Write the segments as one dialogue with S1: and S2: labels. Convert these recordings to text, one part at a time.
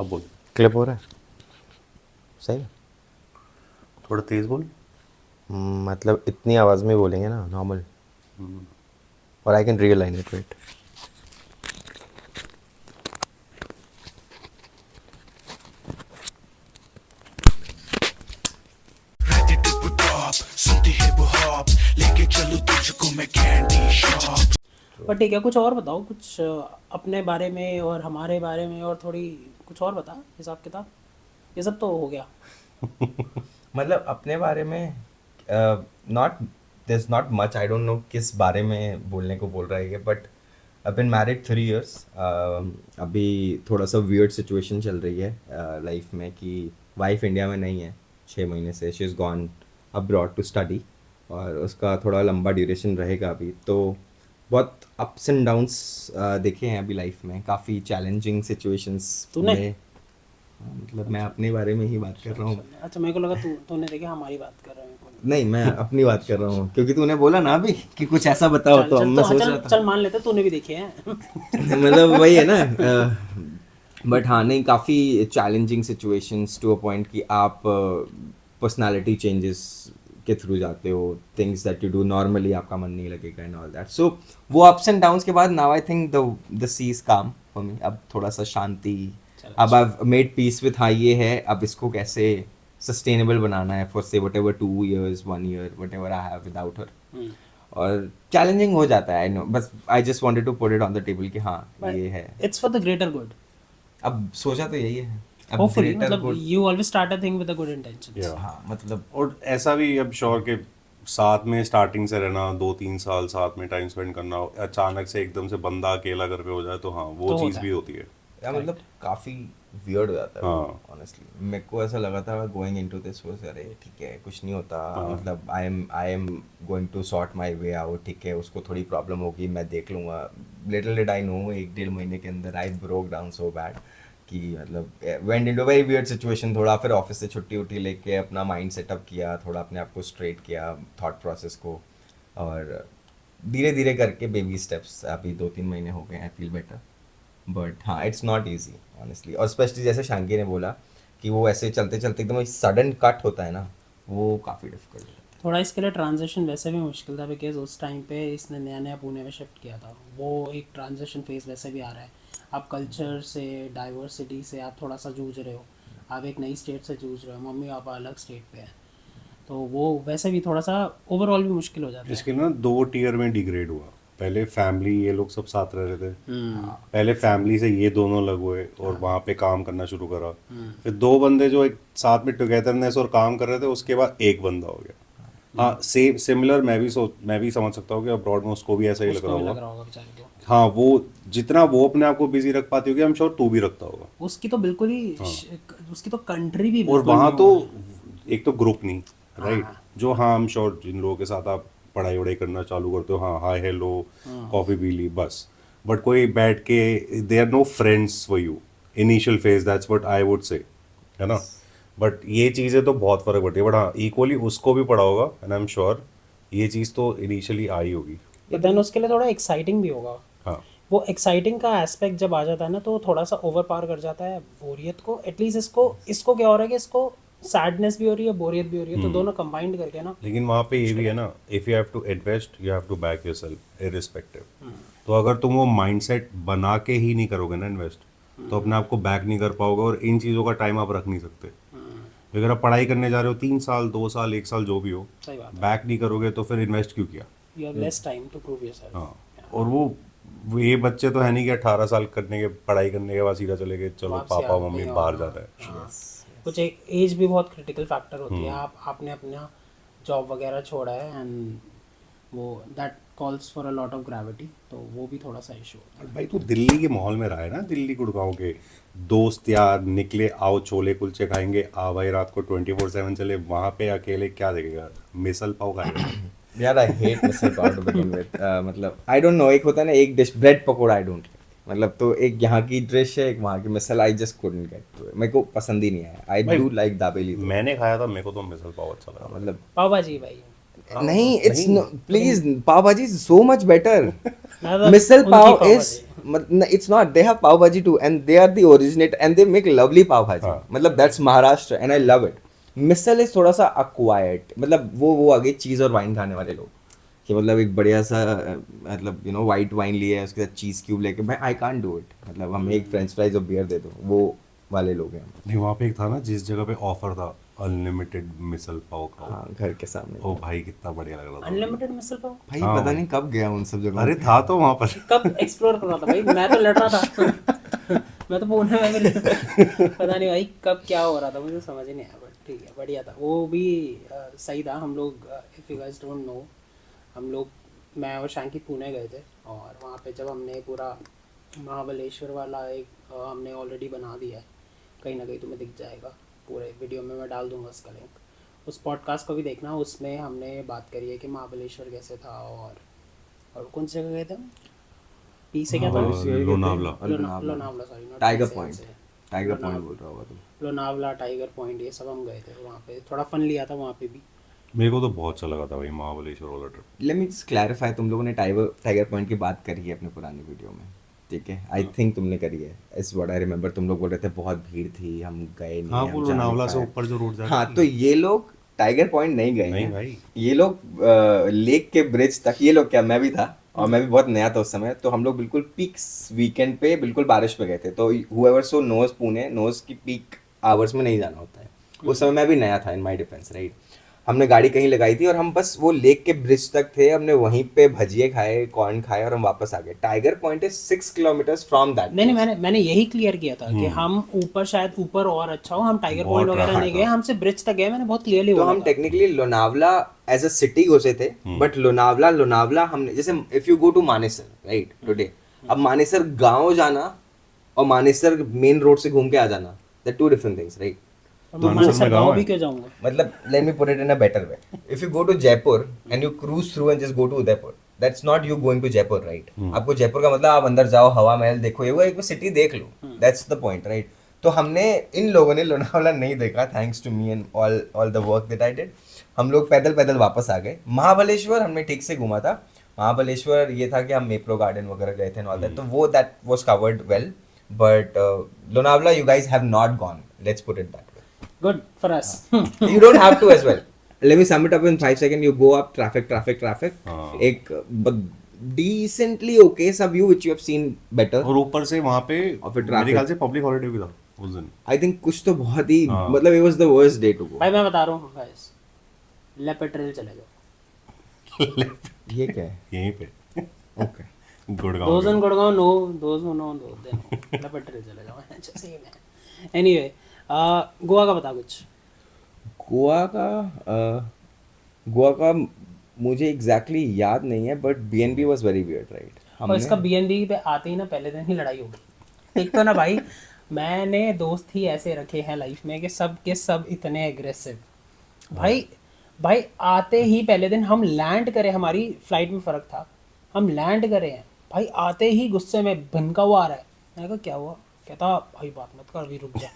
S1: अब बोल,
S2: क्लिप हो रहा है सही है?
S1: थोड़ा तेज बोल।
S2: मतलब इतनी आवाज़ में बोलेंगे ना नॉर्मल, और I can realign it, wait.
S3: रहती टिप टॉप सुनती हिप हॉप लेके चलूं तुझको मैं कैंडी शॉप।
S4: पर ठीक है, कुछ और बताओ, कुछ अपने बारे में और हमारे बारे में, और थोड़ी कुछ और बता, हिसाब किताब ये सब तो हो गया।
S2: मतलब अपने बारे में not, this not much, I don't know किस बारे में बोलने को बोल रहा है ये, but I been married 3 years। अभी थोड़ा सा वियर्ड सिचुएशन चल रही है लाइफ में कि वाइफ इंडिया में नहीं है 6 महीने से, she is gone abroad to study, और उसका थोड़ा लंबा ड्यूरेशन रहेगा अभी। तो बहुत अप्स एंड डाउन्स देखे हैं अभी लाइफ में, काफ़ी चैलेंजिंग सिचुएशंस
S4: तूने?
S2: में। मतलब मैं अपने बारे में ही बात कर रहा हूँ।
S4: अच्छा, मेरे को लगा तूने देखा हमारी बात कर रहे हैं।
S2: नहीं, मैं अपनी बात कर रहा हूँ, क्योंकि तूने बोला ना अभी कि कुछ ऐसा बताओ,
S4: चल
S2: तो
S4: चल
S2: मैं
S4: तो
S2: सोच
S4: चल
S2: रहा
S4: चल मान लेते तूने भी देखे हैं।
S2: था। मतलब वही है ना, बट हाँ, नहीं, काफ़ी challenging situations to a point कि आप पर्सनालिटी चेंजेस के थ्रू जाते हो, things that you do normally आपका मन नहीं लगेगा एंड ऑल दैट। सो वो अप्स एंड डाउन्स के बाद now I think the sea is calm for me. अब थोड़ा सा शांति, अब आई मेड पीस विथ, हाँ ये है, अब इसको कैसे सस्टेनेबल बनाना है for say whatever 2 years 1 year whatever I have without her. और चैलेंजिंग हो जाता है, आई नो, बस I just wanted to put it on the table कि हाँ ये है।
S4: It's for the greater good,
S2: अब सोचा तो यही है, अब
S4: होपफुली।
S2: greater
S4: मतलब
S2: good-
S4: you always start a thing with a good intentions.
S1: Yeah.
S2: हाँ मतलब
S1: और ऐसा भी अब श्योर के साथ में स्टार्टिंग से रहना, 2-3 साल साथ में टाइम स्पेंड करना, अचानक से एकदम से बंदा अकेला घर पे हो जाए तो हाँ वो
S4: तो
S1: चीज़
S4: होता
S1: भी
S4: है।
S1: होती है।
S2: या मतलब काफ़ी वियर्ड हो जाता है
S1: हाँ।
S2: ऑनेस्टली। मेरे को ऐसा लगा था गोइंग इनटू दिस वाज, अरे ठीक है कुछ नहीं होता, मतलब I am going to sort my way out, ठीक है उसको थोड़ी प्रॉब्लम होगी मैं देख लूँगा। लिटिल डिड आई नो 1-1.5 महीने के अंदर I broke down so bad कि मतलब went into very weird situation. थोड़ा फिर ऑफिस से छुट्टी उट्टी लेके अपना माइंड सेटअप किया, थोड़ा अपने आप को स्ट्रेट किया, थॉट प्रोसेस को, और धीरे धीरे करके बेबी स्टेप्स अभी 2-3 महीने हो गए, आई फील बेटर। बट हाँ, इट्स नॉट ईजी ऑनेस्टली, और स्पेशली जैसे शांकी ने बोला कि वो ऐसे चलते चलते एकदम सडन कट होता है ना, वो काफ़ी डिफिकल्ट है।
S4: थोड़ा इसके लिए ट्रांजिशन वैसे भी मुश्किल था, बिकॉज उस टाइम पे इसने नया नया पुणे में शिफ्ट किया था। वो एक ट्रांजिशन फेज वैसे भी आ रहा है। आप कल्चर से, डाइवर्सिटी से आप थोड़ा सा जूझ रहे हो, आप एक नई स्टेट से जूझ रहे हो, मम्मी पापा अलग स्टेट पे हैं, तो वो वैसे भी थोड़ा सा ओवरऑल भी मुश्किल हो जाता है।
S1: इसके ना 2 टियर में डिग्रेड हुआ। पहले फैमिली ये लोग सब साथ रह रहे थे, पहले फैमिली से ये दोनों अलग हुए और वहाँ पे काम करना शुरू करा। फिर दो बंदे जो एक साथ में टुगेदरनेस और काम कर रहे थे, उसके बाद एक बंदा हो गया। हाँ, सेम सिमिलर मैं भी समझ सकता हूँ कि अब्रॉड में उसको भी ऐसा ही लग
S4: उसको
S1: रहा
S4: भी लग
S1: होगा।
S4: रहा होगा बेचारे को।
S1: हाँ, वो जितना वो अपने आप को बिजी रख पाती होगी, आई एम श्योर तू भी रखता होगा।
S4: उसकी तो बिल्कुल ही उसकी तो कंट्री भी
S1: और
S4: बिल्कुल
S1: वहाँ
S4: नहीं
S1: तो
S4: हुआ है।
S1: एक तो ग्रुप नहीं, राइट, जो हाँ आई एम श्योर जिन लोगों के साथ आप पढ़ाई वढ़ाई करना चालू करते हो, हाँ हाय हेलो कॉफ़ी पी ली बस, बट कोई बैठ के they are no friends for you initial phase, that's what I would say, है ना। बट ये चीज़ें तो बहुत फ़र्क पड़ती है, बट हाँ इक्वली उसको भी पड़ा होगा एंड आई एम श्योर ये चीज़ तो इनिशियली आई होगी।
S4: बट देन उसके लिए थोड़ा एक्साइटिंग भी होगा।
S1: हाँ,
S4: वो एक्साइटिंग का एस्पेक्ट जब आ जाता है ना, तो थोड़ा सा ओवर पावर कर जाता है बोरियत को। एटलीस्ट इसको क्या हो रहा है कि इसको सैडनेस भी हो रही है, बोरियत भी हो रही है, तो दोनों कंबाइंड करके ना।
S1: लेकिन वहाँ पे ये भी है ना, if you have to invest you have to back yourself irrespective. तो अगर तुम वो माइंडसेट बना के ही नहीं करोगे ना इन्वेस्ट, तो अपने आप को बैक नहीं कर पाओगे, और इन चीज़ों का टाइम आप रख नहीं सकते। अगर आप पढ़ाई करने जा रहे हो 3 साल 2 साल 1 साल जो भी हो,
S4: सही बात है।
S1: बैक नहीं करोगे तो फिर इन्वेस्ट क्यों किया।
S4: You have less time to prove yourself.
S1: हाँ, और वो ये बच्चे तो है नहीं कि 18 साल करने के पढ़ाई करने के बाद सीधा चले गए चलो
S4: वापसी
S1: पापा
S4: आ गए
S1: मम्मी
S4: कहीं
S1: बाहर
S4: और।
S1: जा रहे हैं।
S4: कुछ एक एज भी बहुत क्रिटिकल फैक्टर होती है। आपने अपना जॉब वगैरह छोड़ा है, एंड वो that calls for a lot of gravity, तो वो भी थोड़ा सा इशू होता है।
S1: भाई तू दिल्ली के माहौल में रहा है ना, दिल्ली गुड़गांव के दोस्त यार निकले, आओ छोले कुलचे खाएंगे, आ भाई रात को 24/7 चले, वहाँ पे अकेले क्या देखेगा, मिसल पाव खाएगा।
S2: यार I hate misal pav to begin with. मतलब आई डोंट नो, एक होता है ना एक dish bread pakora, I don't, मतलब तो एक यहाँ की डिश है, एक वहाँ की मिसल, I just couldn't get to it, मेरे को पसंद ही नहीं आया। आई
S1: भाई,
S2: डू लाइक दाबेली
S1: मैंने खाया था, मेरे को तो मिसल पाव अच्छा लगा।
S2: मतलब
S4: पाव भाजी भाई,
S2: नहीं, इट्स
S1: नहीं।
S2: प्लीज, पाव भाजी इज सो मच बेटर।
S4: मतलब
S2: मिसल
S4: उनकी
S2: पाव
S4: पाव
S2: इज
S4: भाजी।
S2: it's not, they have pav bhaji too and they are the originator and they make lovely pav bhaji.
S1: हाँ.
S2: मतलब that's Maharashtra and I love it. Misal is थोड़ा सा acquired, मतलब वो आ गए चीज़ और वाइन खाने वाले लोग कि मतलब एक बढ़िया सा मतलब यू नो वाइट वाइन लिए उसके साथ चीज़ क्यूब लेके, भाई आई कांट डू इट, मतलब हमें एक फ्रेंच फ्राइज और बियर दे दो, वो वाले लोग हैं.
S1: नहीं वहाँ पे एक था ना जिस जगह पे ऑफर था अनलिमिटेड मिसल पाव खाओ,
S2: हाँ घर के सामने.
S1: ओ भाई कितना बढ़िया लग रहा था.
S4: अनलिमिटेड मिसल पाव
S2: भाई
S1: हाँ
S2: पता
S1: भाई.
S2: नहीं कब गया उन सब जगह.
S1: अरे था तो वहाँ पर.
S4: कब एक्सप्लोर कर रहा था भाई, मैं तो लड़ रहा था मैं तो पुणे में भी पता नहीं भाई कब क्या हो रहा था, मुझे समझ ही नहीं आया. बट ठीक है, बढ़िया था वो भी. सही था. हम लोग if you guys don't know, हम लोग मैं और शांकी पुणे गए थे और वहाँ पे जब हमने पूरा महाबलेश्वर वाला एक हमने ऑलरेडी बना दिया है, कहीं ना कहीं तुम्हें दिख जाएगा पूरे वीडियो में, मैं डाल दूंगा उसका लिंक. उस पॉडकास्ट को भी देखना, उसमें हमने बात करी है कि महाबलेश्वर कैसे था और कौन सी जगह गए थे हम. पी से क्या था,
S1: Lonavala.
S4: Lonavala sorry,
S2: tiger point, tiger point बोल रहा होगा तुम.
S4: लोनावला, टाइगर पॉइंट, ये सब हम गए थे. वहाँ पे थोड़ा फन लिया था वहाँ पे भी.
S1: मेरे को तो बहुत अच्छा लगा था भाई महाबलेश्वर वाला trip.
S2: Let me just clarify, तुम लोगों ने टाइगर पॉइंट की बात करी है अपने पुराने वीडियो में, ठीक है? आई थिंक तुमने करी है, इस व्हाट आई रिमेंबर. तुम लोग बोल रहे थे बहुत भीड़ थी, हम गए नहीं.
S1: हाँ
S2: हम
S1: वो
S2: जा नहीं
S1: लोनावला से
S2: पाए.
S1: ऊपर जो रोड जाती
S2: हाँ
S1: है.
S2: तो ये लोग टाइगर पॉइंट नहीं गए
S1: नहीं
S2: हैं.
S1: भाई.
S2: ये लोग लेक के ब्रिज तक, ये लोग क्या, मैं भी था और मैं भी बहुत नया था उस समय, तो हम लोग बिल्कुल पीक्स वीकेंड पे बिल्कुल बारिश पे गए थे. तो हुएवर सो नोज पुणे नोज की पीक आवर्स में नहीं जाना होता है. उस समय मैं भी नया था, इन माय डिफेंस, राइट. हमने गाड़ी कहीं लगाई थी और हम बस वो लेक के ब्रिज तक थे. हमने वहीं पे भजिए खाए, कॉर्न खाए और हम वापस आ गए. Tiger point is 6 kilometres from that.
S4: नहीं मैंने यही क्लियर किया था कि हम ऊपर, शायद ऊपर और अच्छा हो, हम टाइगर
S1: बहुत
S4: पॉइंट वगैरह
S1: ट्रैफिक
S4: नहीं गए, हम सिर्फ ब्रिज तक गए. मैंने बहुत क्लियरली
S2: तो
S4: बोला
S2: हम
S4: था.
S2: Technically Lonavala as a city घुसे थे, बट लोनावला हमने, जैसे if you go to Manesar right today, अब मानेसर गांव जाना और मानेसर मेन रोड से घूम के आ जाना, that two different things, right.
S4: तो मैं
S1: मानेसर में गाँव
S4: गाँव
S1: है?
S4: भी क्यों जाऊँगा.
S2: मतलब let me put it in a better way. If you go to Jaipur and you cruise through and just go to Udaipur, that's not you going to Jaipur, right. आपको जयपुर का मतलब आप अंदर जाओ, हवा महल देखो, ये वो एक सिटी देख लो, दैट्स द पॉइंट, राइट. तो हमने, इन लोगों ने लोनावला नहीं देखा, thanks to me and all the work that I did. हम लोग पैदल पैदल वापस आ गए. महाबलेश्वर हमने ठीक से घूमा था. महाबलेश्वर ये था कि हम मेप्रो गार्डन वगैरह गए थे एंड ऑल दैट, तो वो that was covered well. But Lonavala you guys have not gone, let's put it that way.
S4: Good for us.
S2: You don't have to as well. Let me sum it up in 5 seconds. You go up, traffic.
S1: हाँ.
S2: एक decently okay सा view which you have seen better.
S1: और ऊपर से वहाँ पे
S2: और फिर traffic.
S1: मेरे ख्याल से पब्लिक हॉलिडे भी था उस दिन.
S2: I think कुछ तो बहुत ही,
S1: हाँ.
S2: मतलब it was the worst day to go.
S4: भाई मैं बता रहा हूँ गाइस, लेपर्ड ट्रेल चले जाओ.
S2: ये क्या है?
S1: यहीं पे
S2: Okay.
S1: गुड़गांव
S4: दोस्त
S1: में.
S4: इन गुड़गांव नो, दोस्त नो दो देन लेपर्ड ट्रेल चले जाओ. अच्छा सही है. एनीवे गोवा का बता कुछ.
S2: गोवा का मुझे exactly याद नहीं है, but BNB was very weird, right?
S4: और इसका BNB पे आते ही ना पहले दिन ही लड़ाई होगी. एक तो ना भाई मैंने दोस्त ही ऐसे रखे हैं लाइफ में कि सब के सब इतने एग्रेसिव. भाई आते ही पहले दिन हम लैंड करे, हमारी फ्लाइट में फ़र्क था, हम लैंड करे हैं भाई, आते ही गुस्से में भनका हुआ आ रहा है. मैंने कहा क्या हुआ, कहता भाई बात मत कर अभी रुक जा.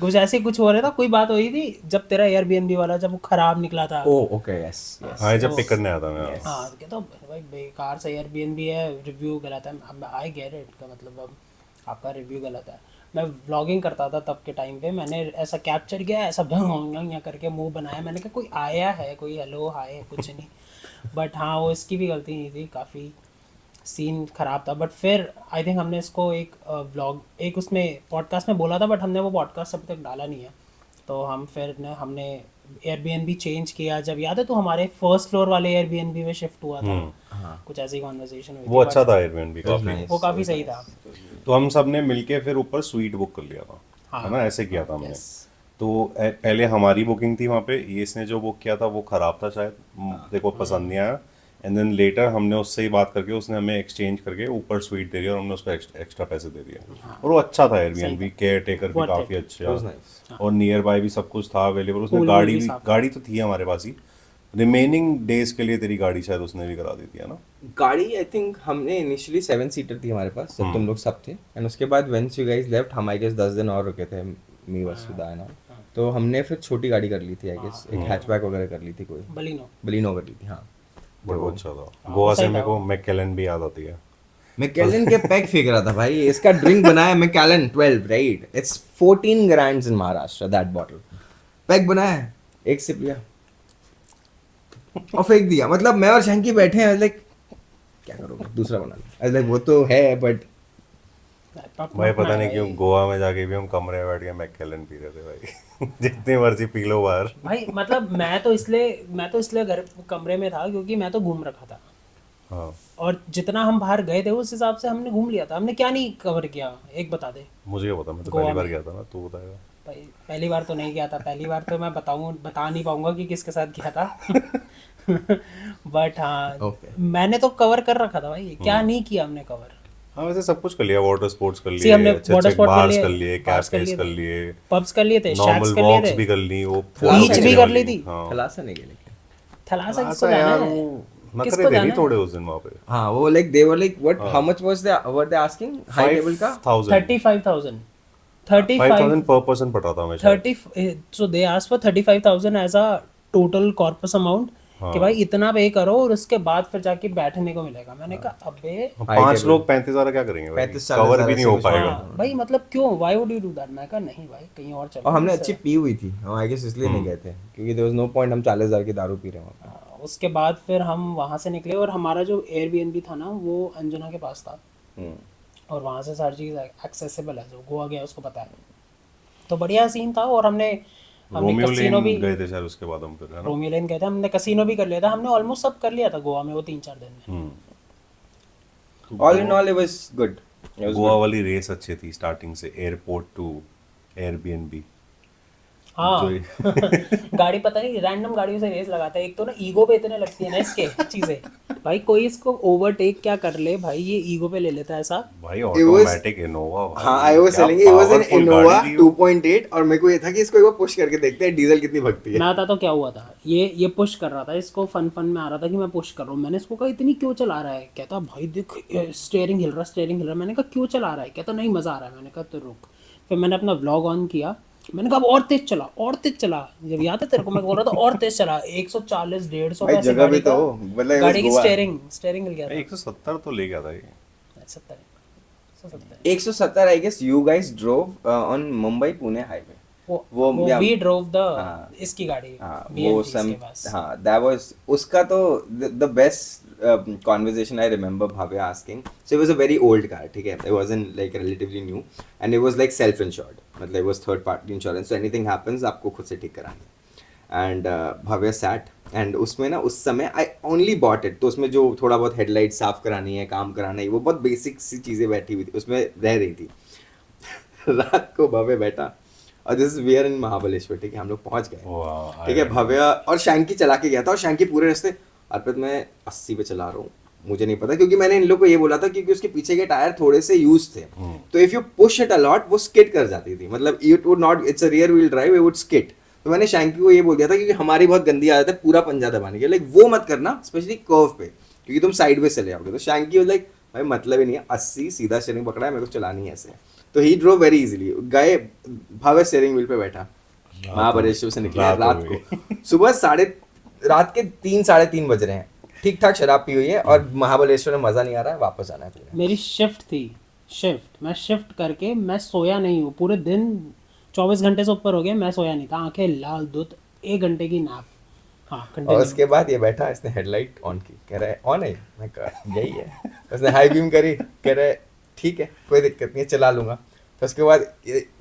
S4: कुछ ऐसे कुछ हो रहा था, कोई बात हो रही थी जब तेरा एयरबीएनबी वाला जब वो खराब निकला था.
S2: Oh, okay, yes.
S1: हाँ जब पिक करने आया था मैं.
S4: हाँ कहता भाई बेकार से एयरबीएनबी है, रिव्यू गलत है. अब आई गेट इट का मतलब अब आपका रिव्यू गलत है. मैं व्लॉगिंग करता था तब के टाइम पे, मैंने ऐसा कैप्चर किया, ऐसा भंग करके मुंह बनाया. मैंने कहा कोई आया है, कोई हेलो हाय कुछ नहीं. बट हाँ वो इसकी भी गलती नहीं थी, काफ़ी सीन ख़राब था. बट फिर आई थिंक हमने इसको एक व्लॉग, एक उसमें पॉडकास्ट में बोला था, बट हमने वो पॉडकास्ट अभी तक डाला नहीं है. तो हम फिर हमने एयरबीएनबी चेंज किया. जब याद है तो हमारे फर्स्ट फ्लोर वाले एयरबीएनबी में शिफ्ट हुआ था. कुछ ऐसी कॉन्वर्सेशन हुई थी.
S1: वो अच्छा था एयरबीएनबी काफी.
S4: वो काफ़ी सही था.
S1: तो हम सब ने मिलके फिर ऊपर स्वीट बुक कर लिया था.
S4: हाँ.
S1: है ना, ऐसे किया था हमने.
S4: Yes.
S1: तो पहले हमारी बुकिंग थी वहाँ पे, ये इसने जो बुक किया था वो खराब था शायद, देखो पसंद नहीं आया. एंड देन लेटर हमने उससे ही बात करके उसने हमें एक्सचेंज करके ऊपर स्वीट दे दिया और हमने उसको एक्स्ट्रा पैसे दे दिए. और वो अच्छा था एयरबीएनबी, केयर टेकर भी
S4: बहुत
S1: काफ़ी
S2: was
S1: अच्छा,
S2: nice.
S1: और नियर बाय भी सब कुछ था अवेलेबल. उसने
S4: Pool
S1: गाड़ी
S4: भी
S1: भी,
S4: साफ
S1: गाड़ी तो थी हमारे पास ही. रिमेनिंग डेज के लिए तेरी गाड़ी शायद उसने भी करा दी थी, है ना.
S2: गाड़ी आई थिंक हमने इनिशियली 7 सीटर थी हमारे पास जब तुम लोग सब थे. एंड उसके बाद व्हेंस यू गाइस लेफ्ट, हम आई गेस 10 दिन और रुके थे, मी वसुदा ना. तो हमने फिर छोटी गाड़ी कर ली थी आई गेस, एक हैचबैक वगैरह कर ली थी, कोई
S4: बलिनो.
S2: बलिनो कर ली थी. हाँ
S1: बड़ा अच्छा था. गोवा से मेरे को मैककेलन भी याद आती है.
S2: मैकेलन के पैक फेंक रहा था भाई, इसका ड्रिंक बनाया McKellen 12 right, it's 14 grams in Maharashtra that bottle, pack बनाया, एक सिप लिया और फेंक दिया। मतलब मैं और शंकी बैठे हैं, लाइक क्या करोगे, दूसरा बना लो, लाइक वो तो है बट
S1: भाई पता नहीं क्यों गोवा में जाके भी हम कमरे में बैठ के मैकेलन पी रहे थे भाई। जितनी मर्जी पी लो बाहर।
S4: भाई मतलब मैं तो इसलिए घर कमरे में था क्योंकि मैं तो घूम रखा था,
S1: हाँ
S4: और जितना हम बाहर गए थे उस हिसाब से हमने घूम लिया था। हमने क्या नहीं कवर किया, एक बता दे।
S1: मुझे क्या पता, मैं तो
S4: गोवा
S1: पहली बार
S4: में।
S1: गया था ना, तू बताएगा।
S4: भाई पहली बार तो नहीं गया था, पहली बार तो मैं बता नहीं पाऊंगा कि किसके साथ गया था। बट हाँ
S2: Okay.
S4: मैंने तो कवर कर रखा था भाई, क्या नहीं किया हमने कवर।
S1: हाँ वैसे सब कुछ कर लिया, वाटर स्पोर्ट्स कर
S4: See,
S1: लिए,
S4: हमने
S1: अच्छे
S4: water
S1: अच्छे
S4: sport कर
S1: बार्स
S4: लिए,
S1: कर लिए,
S4: bars कर
S1: कैफेज
S4: लिए
S1: कर
S4: थे,
S1: लिए,
S4: पब्स कर लिए थे,
S1: नॉर्मल
S4: शैक्स कर लिए
S1: वॉक्स
S4: थे,
S1: भी कर ली, वो
S4: बीच भी कर ली थी।
S1: हाँ
S2: खलासा नहीं गए लेकिन।
S4: थलासा किसको
S1: ऐसा
S4: जाना
S1: यार
S4: है?
S1: वो
S4: किसको
S1: नखरे थे
S4: जाना
S1: नहीं
S4: है?
S1: थोड़े उस दिन वहाँ पे।
S2: हाँ वो like they were like what how much was they asking high table का
S1: 5,000
S4: 35,000
S1: पर पर्सन पड़ रहा था हमें शायद।
S4: 30 so they asked for 35,000 as a total corpus amount कि भाई इतना पे करो और उसके बाद फिर जाके बैठने को मिलेगा। मैंने कहा अबे
S1: हम 5 लोग 35,000 क्या करेंगे भाई,
S2: 35,000
S1: कवर भी नहीं हो पाएगा।
S4: हाँ, भाई मतलब क्यों, why would you do that? मैं कहा नहीं भाई कहीं और चलो।
S2: और हमने अच्छी पी हुई थी, हम आई गेस इसलिए नहीं गए थे क्योंकि देयर वाज नो पॉइंट हम 40,000 की दारू पी रहे हैं वहाँ पे।
S4: उसके बाद फिर हम वहाँ से निकले और हमारा जो एयरबीएनबी था ना वो अंजना के पास था, और वहाँ से सारी चीज़ एक्सेसिबल है, जो गोवा गया उसको पता है। तो बढ़िया सीन था, और हमने
S1: रोमियो
S4: कसिनो
S1: लेन
S4: भी,
S1: गए थे शायद उसके बाद हम फिर, है ना।
S4: रोमियो लेन गए थे, हमने कसिनो भी कर लिया था, हमने ऑलमोस्ट सब कर लिया था गोवा में वो 3-4 दिन में।
S2: All in all it was good.
S1: Goa वाली रेस अच्छी थी स्टार्टिंग से, एयरपोर्ट टू एयरबीएनबी।
S4: हाँ गाड़ी पता नहीं रैंडम गाड़ियों से रेस लगाता है। एक तो ना ईगो पे इतने लगती है ना इसके चीजें, भाई कोई इसको ओवरटेक क्या कर ले भाई, ये ईगो पे ले लेता है ऐसा।
S1: भाई ऑटोमेटिक इनोवा भाई,
S2: हाँ आई वाज
S1: क्या
S2: selling it was an
S1: powerful
S2: Innova
S1: गाड़ी थी वो।
S2: 2.8 और मेरे को ये था कि इसको एक बार पुश करके देखते हैं डीजल कितनी भगती है।
S4: मैं आता तो क्या हुआ था, ये पुश कर रहा था, इसको फन में आ रहा था कि मैं पुश कर रहा हूँ। मैंने इसको कहा इतनी क्यों चला रहा है? कहता भाई देख स्टीयरिंग हिल रहा है। मैंने कहा क्यों चला रहा है? कहता नहीं मजा आ रहा है। मैंने कहा तो रुक। फिर मैंने अपना व्लॉग ऑन किया, मैंने कहा अब और तेज चला। जब याद है तेरे को मैं बोल रहा था और तेज चला, 140 150
S2: भाई
S4: पैसे
S2: जगह भी
S4: गाड़ी
S2: तो
S4: का,
S2: मतलब it was
S4: गाड़ी की
S2: गोवा।
S4: स्टेयरिंग हिल गया था।
S1: 170 तो ले गया था ये।
S4: 70
S2: 170 I guess you guys drove on Mumbai Pune highway. वो
S4: वी ड्रोव द
S2: हाँ।
S4: इसकी गाड़ी
S2: हाँ वो
S4: BMTs
S2: सम
S4: के पास।
S2: हाँ दैट वाज उसका तो the best conversation I remember Bhavya asking. So it was a very old car, ठीक है, it wasn't like relatively new and it was like self insured, मतलब it was third party insurance, so anything happens आपको खुद से ठीक करानी है। And Bhavya sat and उसमें ना उस समय I only bought it, तो उसमें जो थोड़ा बहुत हेडलाइट साफ करानी है, काम कराना है, वो बहुत बेसिक सी चीज़ें बैठी हुई थी उसमें रह रही थी। रात को भव्य बैठा और दिस इज वेयर इन महाबलेश्वर, ठीक है, हम लोग पहुंच गए,
S1: वाह,
S2: ठीक है, भव्य और शैंकी चला के गया था और शैंकी पूरे रास्ते अर्पित मैं 80 पे चला रहा हूँ, मुझे नहीं पता, क्योंकि मैंने इन लोग को ये बोला था क्योंकि उसके पीछे के टायर थोड़े से यूज थे, तो if you push it a lot वो स्किड कर जाती थी, मतलब it would not, it's a rear wheel drive, it would skid. तो मैंने शैंकी को ये बोल दिया था क्योंकि हमारी बहुत गंदी आदत है पूरा पंजा दबाने की, लाइक वो मत करना स्पेशली कर्व पे क्योंकि तुम साइड पे चले जाओगे। तो शैंकी वाज लाइक भाई मतलब ही नहीं है, 80 सीधा स्टीयरिंग पकड़ा है, मेरे को चलानी है ऐसे, तो ही ड्रोव वेरी इजीली। गए भावे स्टीयरिंग व्हील पे बैठा, महाबलेश्वर से निकले रात को, सुबह रात के 3-3:30 बज रहे हैं, ठीक ठाक शराब पी हुई है और महाबलेश्वर में मजा नहीं आ रहा है, वापस आना है पूरे।
S4: मेरी शिफ्ट मैं शिफ्ट करके मैं सोया नहीं हूँ पूरे दिन, 24 घंटे से ऊपर हो गए मैं सोया नहीं था, आंखें लाल दूध, 1 घंटे की नैप। हाँ
S2: और
S4: कंटिन्यू।
S2: उसके बाद ये बैठा, इसने हेडलाइट ऑन की, कह रहा है ऑन है, मैं कहा यही है, उसने हाई बीम करी, कह रहा है ठीक है कोई दिक्कत नहीं है चला लूंगा। तो उसके बाद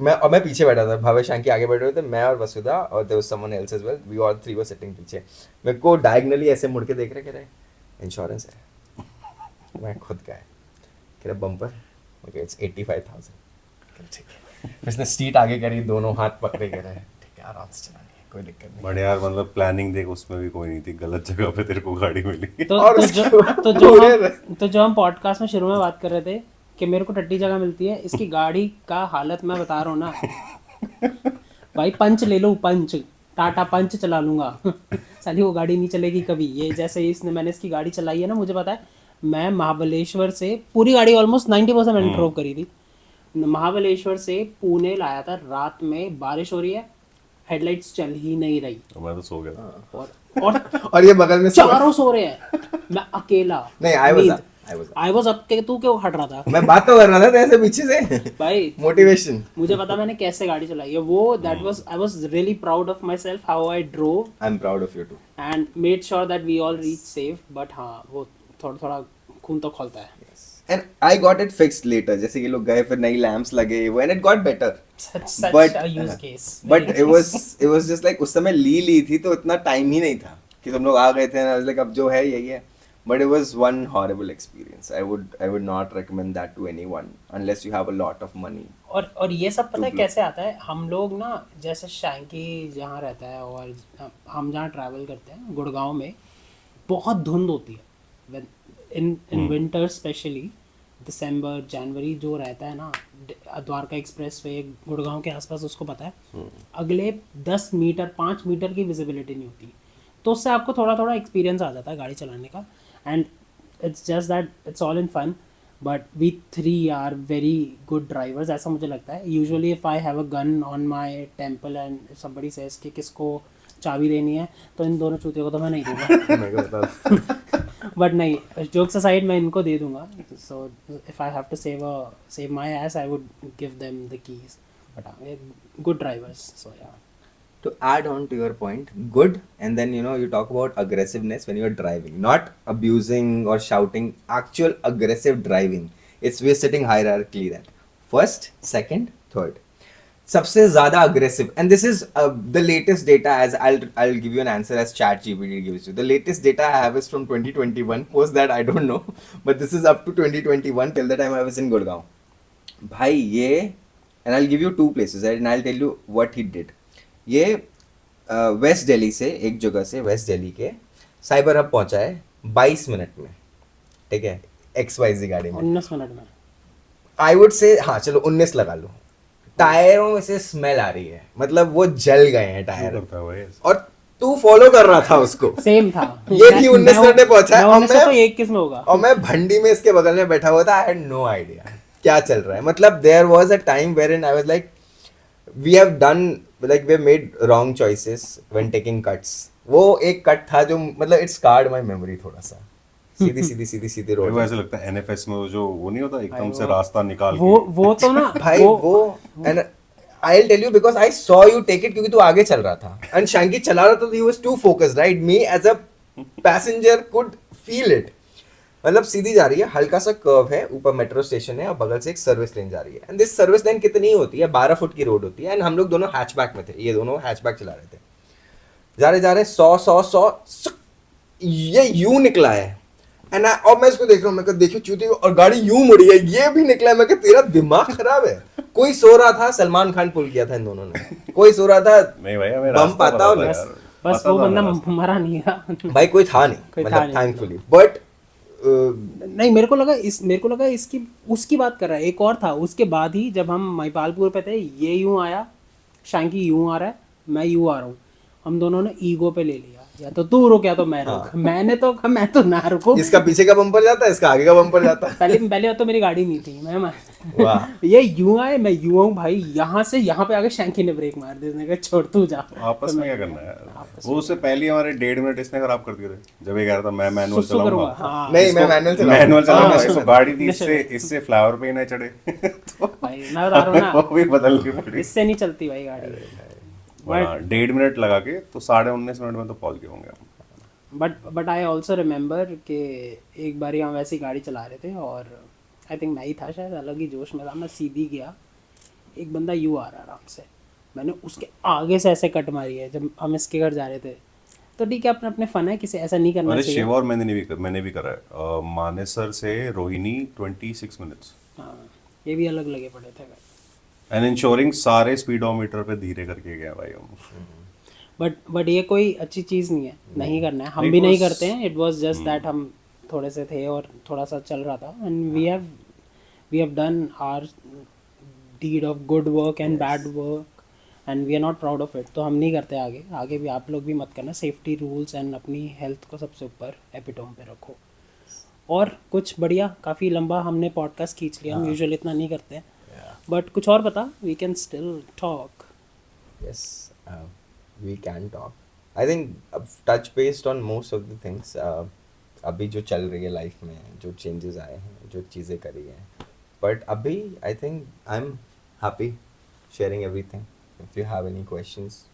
S2: मैं पीछे बैठा था, भावेश शैंकी आगे बैठे हुए थे, मैं और वसुधा और there was someone else as well, we all three were sitting पीछे। मेरे को डायगनली ऐसे मुड़ के देख रहे, कह रहे इंश्योरेंस है, मैं खुद का है, कह रहा बम्पर, ओके इट्स 85,000, ठीक है। उसने सीट आगे करी, दोनों हाथ पकड़े, कह रहे ठीक है आराम से चलानी है, कोई दिक्कत नहीं।
S1: बट यार मतलब प्लानिंग देख उसमें भी कोई नहीं थी, गलत जगह पे तेरे को गाड़ी मिली।
S4: तो जो हम पॉडकास्ट में शुरू में बात कर रहे थे कि मेरे को टट्टी जगह मिलती है, इसकी गाड़ी का हालत मैं बता रहा हूँ ना भाई, पंच ले लो, पंच टाटा पंच चला लूंगा साली वो गाड़ी नहीं चलेगी कभी। ये जैसे इसने मैंने इसकी गाड़ी चलाई है ना, मुझे पता है, मैं महाबलेश्वर से पूरी गाड़ी ऑलमोस्ट 90% मैंने ड्रॉप करी थी, महाबलेश्वर से पुणे लाया था, रात में बारिश हो रही है, हेडलाइट्स चल ही नहीं रही,
S1: मैं तो सो गया था।
S4: और
S2: और ये बगल में
S4: चारों सो रहे हैं, मैं अकेला।
S2: नहीं
S4: आई वाज अप के तू क्यों हट रहा था
S2: मैं बात तो कर रहा था तेरे से पीछे से
S4: भाई
S2: मोटिवेशन
S4: मुझे पता मैंने कैसे गाड़ी चलाई है वो that was I was really proud of myself how I drove
S2: I am proud of you too
S4: and made sure that we all reach safe but हाँ वो थोड़ा थोड़ा खून तो खोलता है
S2: and I got it fixed later जैसे ये लोग गए फिर नई लैंप्स लगे वो and it got better
S4: such
S2: But-
S4: a use case
S2: but it was just like उस समय ली थी तो इतना टाइम ही नहीं था कि तुम लोग आ गए थे लाइक अब जो है यही है but it was one horrible experience I would not recommend that to anyone unless you have a lot of money
S4: और ये सब पता है
S2: True.
S4: कैसे आता है हम लोग ना जैसे शैंकी जहाँ रहता है और हम जहाँ ट्रैवल करते हैं गुड़गांव में बहुत धुंध होती है इन विंटर स्पेशली दिसंबर जनवरी जो रहता है ना द्वारका एक्सप्रेस वे गुड़गांव के आसपास उसको पता है अगले 10 मीटर 5 मीटर की विजिबिलिटी नहीं होती तो उससे आपको थोड़ा थोड़ा एक्सपीरियंस आ जाता है गाड़ी चलाने का and it's just that it's all in fun but we 3 are very good drivers ऐसा मुझे लगता है usually if I have a gun on my temple and somebody says कि किसको चाबी देनी है तो इन दोनों चूतियों को तो मैं नहीं दूंगा बट नहीं जोक्स असाइड मैं इनको दे दूंगा so if I have to save my ass I would give them the keys but good drivers so या
S2: to add on to your point good and then you talk about aggressiveness when you're driving not abusing or shouting actual aggressive driving it's we're sitting hierarchically that first second third सबसे ज़्यादा aggressive and this is the latest data as I'll give you an answer as ChatGPT gives you the latest data I have is from 2021 post that I don't know but this is up to 2021 till the time I was in Gurgaon भाई ये and I'll give you 2 places and I'll tell you what he did ये waste Delhi से एक जगह से waste Delhi के cyber hub पहुंचा है 22 मिनट में ठीक है XYZ गाड़ी में
S4: 19 मिनट में
S2: आई वुड से हाँ चलो 19 लगा लो टायरों में से स्मेल आ रही है मतलब वो जल गए हैं टायर
S1: करता है भाई
S2: और तू फॉलो कर रहा था उसको
S4: सेम था
S2: ये भी 19 मिनट में पहुंचा है और
S4: 19
S2: मैं
S4: तो 21 में होगा
S2: और मैं भंडी में इसके बगल में बैठा हुआ था आई हैड नो आइडिया क्या चल रहा है मतलब there was a time wherein I was like we have done like we have made wrong choices when taking cuts वो एक कट था जो मतलब it scarred my memory थोड़ा सा सीधी
S1: मेरे
S2: रोड
S1: को ऐसा लगता है NFS में वो जो वो नहीं होता एकदम से रास्ता निकाल
S4: वो तो ना
S2: भाई वो and I'll tell you because I saw you take it क्योंकि तू आगे चल रहा था and Shanky चला रहा था तो he was too focused right me as a passenger could feel it मतलब सीधी जा रही है हल्का सा कर्व है ऊपर मेट्रो स्टेशन है और बगल से एक सर्विस लेन जा रही है एंड दिस सर्विस लेन कितनी होती है 12 फुट की रोड होती है एंड हम लोग दोनों हैचबैक में थे ये दोनों हैचबैक चला रहे थे जा रहे 100 ये यूं निकला है एंड और मैं इसको देख रहा हूँ मैं देखियो चूती और गाड़ी यूं मुड़ी है ये भी निकला है मैं तेरा दिमाग खराब है कोई सो रहा था सलमान खान पुल किया था इन दोनों ने कोई सो रहा था
S1: नहीं भैया मैं
S2: बम पाता हूँ
S4: बस वो बंदा मरा नहीं था
S2: भाई कोई था नहीं मतलब थैंकफुली बट
S4: नहीं मेरे को लगा इसकी उसकी बात कर रहा है एक और था उसके बाद ही जब हम महिपालपुर पे थे ये यूं आया शैंकी यूं आ रहा है मैं यूं आ रहा हूँ हम दोनों ने ईगो पे ले लिया या तो तू रुक या तो मैं रुक मैंने तो कहा मैं तो ना रुकूं
S2: इसका पीछे का बम्पर जाता है इसका आगे का बम्पर जाता है
S4: पहले तो मेरी गाड़ी नहीं थी मैं
S2: वाह
S4: ये यूं आए मैं यूं आऊं भाई यहाँ से यहाँ पे आगे शैंकी ने ब्रेक मार दी उसने कहा छोड़ तू जा
S1: आपस में क्या करना है वो उससे पहले ही हमारे 1.5 मिनट इसने खराब कर दिए थे जब ये कह रहा था मैं मैनुअल
S4: सुसु करूंगा
S1: चलाऊंगा
S4: हाँ
S2: नहीं मैं मैनुअल
S1: चलाऊंगा
S4: हाँ,
S1: इसको गाड़ी थी इससे फ्लावर पे ही ना चढ़े तो
S4: भाई मैं बता रहा हूँ ना
S1: वो भी बदलनी पड़ी
S4: इससे नहीं चलती भाई गाड़ी
S1: 1.5 मिनट लगा के तो 19.5 मिनट में तो पहुंच गए होंगे हम
S4: बट आई ऑल्सो रिमेंबर कि एक बार हम वैसी गाड़ी चला रहे थे और आई थिंक मैं ही था शायद अलग ही जोश में था मैं सीधी गया एक बंदा यूँ आ रहा आराम से मैंने उसके आगे से ऐसे कट मारी है जब हम इसके घर जा रहे थे तो ठीक है अपने अपने फन है किसी ऐसा नहीं करना
S1: अरे
S4: चाहिए
S1: शिवा और मैंने भी करा है मानेसर से रोहिणी 26 मिनट्स
S4: हाँ ये भी अलग लगे पड़े थे
S1: एंड इंश्योरिंग सारे स्पीडोमीटर पे धीरे करके गया भाई हम
S4: बट ये कोई अच्छी चीज़ नहीं है नहीं करना है हम
S1: नहीं,
S4: भी नहीं
S1: बस-
S4: करते हैं इट वाज जस्ट दैट हम थोड़े से थे और थोड़ा सा चल रहा था and we have done our deed of good work and bad work and we are not proud of it तो हम नहीं करते आगे भी आप लोग भी मत करना सेफ्टी रूल्स एंड अपनी हेल्थ को सबसे ऊपर एपिटोम पे रखो और कुछ बढ़िया काफ़ी लंबा हमने पॉडकास्ट खींच लिया हम यूजुअली इतना नहीं करते बट कुछ और बता we can still talk
S2: yes we can talk I think touch based on most of the things अभी जो चल रही है लाइफ में, जो चेंजेस आए हैं, जो चीज़ें करी हैं, बट अभी I think I am happy sharing everything. If you have any questions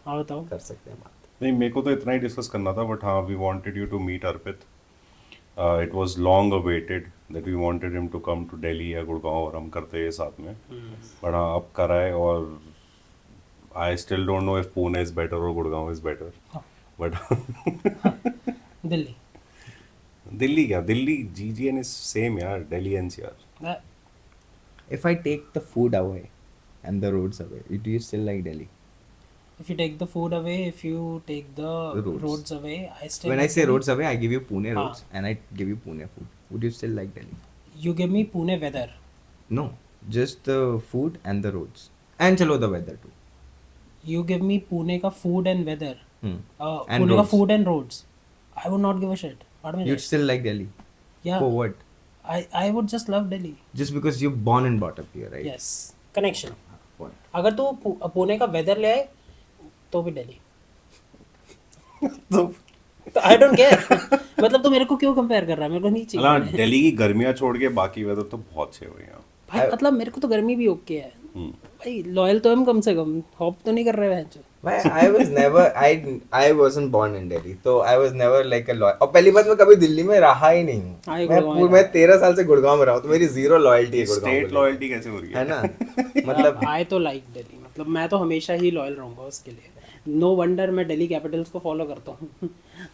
S4: हाँ बताओ.
S2: कर सकते हैं बात.
S1: नहीं, मेरे को तो इतना ही डिस्कस करना था, बट हाँ, we wanted you to meet Arpit. It was long awaited that we wanted him to come to Delhi या गुड़गांव और हम करते हैं साथ में. बट हाँ, अब करा है. और I still don't know if Pune is better or Gurgaon is better. But
S4: Delhi.
S1: Delhi क्या, दिल्ली GGN इज सेम यार, Delhi NCR.
S2: If I take the food away and the roads away, do you still like Delhi?
S4: If you take the food away, if you take the
S2: Roads.
S4: roads away, I still.
S2: When I
S4: like
S2: say
S4: Delhi.
S2: roads away, I give you Pune
S4: हाँ.
S2: roads and I give you Pune food. Would you still like Delhi?
S4: You give me Pune weather.
S2: No, just the food and the roads. And chalo the weather too.
S4: You give me Pune ka food and weather.
S2: And
S4: Pune ka
S2: roads.
S4: food and roads. I would not give a shit. Pardon me.
S2: You'd still like Delhi.
S4: Yeah.
S2: For what?
S4: I would just love Delhi.
S2: Just because you're born and brought up here, right?
S4: Yes. Connection.
S2: What?
S4: अगर तू पुणे का weather ले आए तो भी दिल्ली. तो I don't care. मतलब तू मेरे को क्यों कंपेयर कर रहा है? मेरे को नहीं
S1: अला
S4: चाहिए.
S1: दिल्ली की गर्मियाँ छोड़ के बाकी वेदर तो बहुत अच्छे हुए हैं.
S4: भाई मतलब मेरे को तो गर्मी भी ओके है. भाई लॉयल तो हम कम से कम हॉप तो नहीं कर रहे हैं.
S2: Why? I was never. I wasn't born in Delhi, so I was never like a loyal. और पहली बात मैं कभी दिल्ली में रहा ही नहीं हूँ.
S4: हाँ, ये गुड़गांव में
S2: मैं 13 साल से गुड़गांव में रहा हूँ, तो मेरी जीरो लॉयल्टी है गुड़गांव
S1: स्टेट
S2: को
S1: लॉयल्टी कैसे हो रही
S2: है
S1: है?
S2: ना. मतलब
S4: आई तो लाइक दिल्ली. मतलब मैं तो हमेशा ही लॉयल रहूंगा उसके लिए. नो वंडर मैं दिल्ली कैपिटल्स को फॉलो करता हूँ.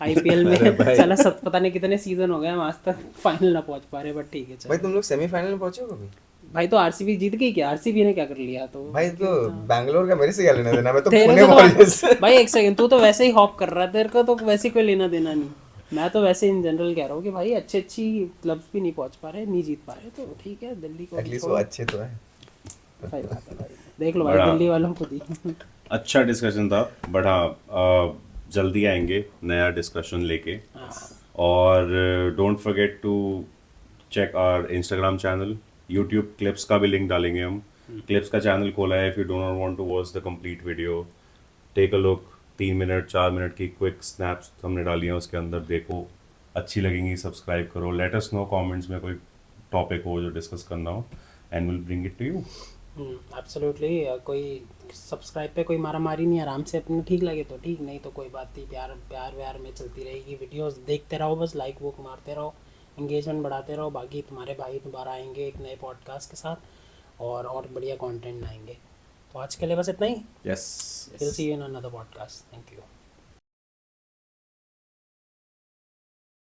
S4: IPL में चला पता नहीं कितने सीजन हो गए हम आज तक फाइनल ना पहुंच पा रहे. बट ठीक है.
S2: भाई तुम लोग सेमीफाइनल में पहुंचे हो कभी?
S4: भाई तो RCB जीत गई क्या? RCB ने क्या कर लिया? तो
S2: भाई तो बैंगलोर का मेरे से क्या लेना देना, मैं तो
S4: तेरे
S2: पुणे
S4: को तो
S2: वॉरियर्स.
S4: भाई एक सेकंड, तू तो वैसे ही हॉप कर रहा है. तेरे को तो वैसे कोई लेना देना नहीं. मैं तो वैसे इन जनरल कह रहा हूँ कि भाई अच्छी क्लब्स भी नहीं पहुंच पा रहे, नहीं जीत पा रहे. तो ठीक है दिल्ली को
S2: एटलीस्ट वो अच्छे तो है.
S4: सही बात है भाई. देख लो भाई
S1: बड़ा-
S4: दिल्ली वालों को दी.
S1: अच्छा डिस्कशन था. बट हाँ, जल्दी आएंगे नया डिस्कशन लेके. और don't forget to check our Instagram channel. YouTube clips का भी लिंक डालेंगे हम. क्लिप्स का चैनल खोला है. If you do not want to watch the complete video, take a look. 3 minute 4 minute की क्विक स्नैप्स हमने डाली हैं उसके अंदर. देखो, अच्छी लगेंगी, सब्सक्राइब करो. लेट अस नो कमेंट्स में कोई टॉपिक हो जो डिस्कस करना हो, and will bring it to you.
S4: Absolutely. कोई सब्सक्राइब पे कोई मारा मारी नहीं. आराम से अपने ठीक लगे तो ठीक, नहीं तो कोई बात नहीं. प्यार व्यार में चलती रहेगी. वीडियोस देखते रहो, बस लाइक वो मारते रहो, एंगेजमेंट बढ़ाते रहो. बाकी तुम्हारे भाई दोबारा आएंगे एक नए पॉडकास्ट के साथ और बढ़िया कंटेंट लाएंगे. तो आज के लिए बस इतना ही.
S1: Yes.
S4: Will see you in another podcast. Thank you.